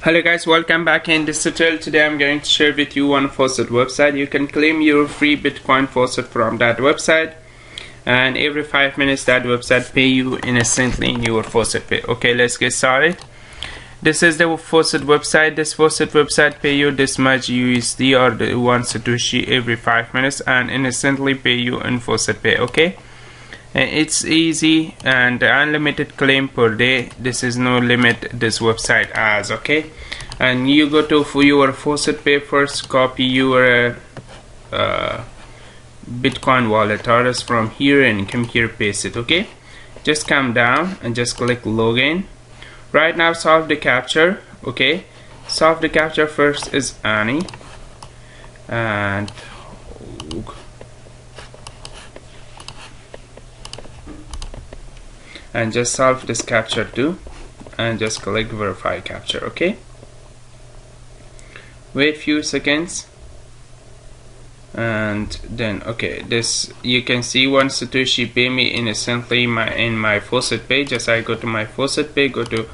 Hello guys, welcome back. In this tutorial today I'm going to share with you one Faucet website. You can claim your free Bitcoin Faucet from that website, and every 5 minutes that website pay you instantly in your Faucet pay. Okay, let's get started. This is the Faucet website. This Faucet website pay you this much USD or the 1 Satoshi every 5 minutes and instantly pay you in Faucet pay. Okay, and it's easy and unlimited claim per day. This is no limit this website has. Okay, and you go to your Faucet pay first, copy your Bitcoin wallet address from here and come here, paste it. Okay, just come down and just click login. Right now solve the captcha. Okay, solve the captcha first is Annie, and just solve this captcha too, and just click verify captcha. Okay, wait few seconds, and then okay, this you can see 1 Satoshi pay me instantly in my Faucet page. Just I go to my Faucet page, go to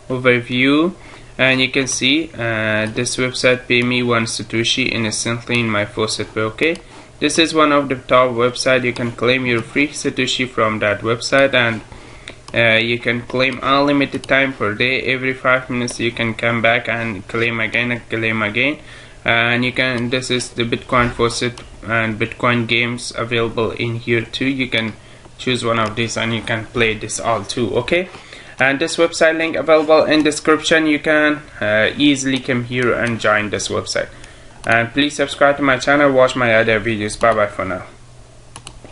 overview, and you can see this website pay me 1 Satoshi instantly in my Faucet pay. Okay, this is one of the top website. You can claim your free Satoshi from that website, and you can claim unlimited time per day. Every 5 minutes you can come back and claim again and claim again. And you can, this is the Bitcoin Faucet and Bitcoin games available in here too. You can choose one of these and you can play this all too. Okay, and this website link available in description. You can easily come here and join this website. And please subscribe to my channel, watch my other videos. Bye bye for now.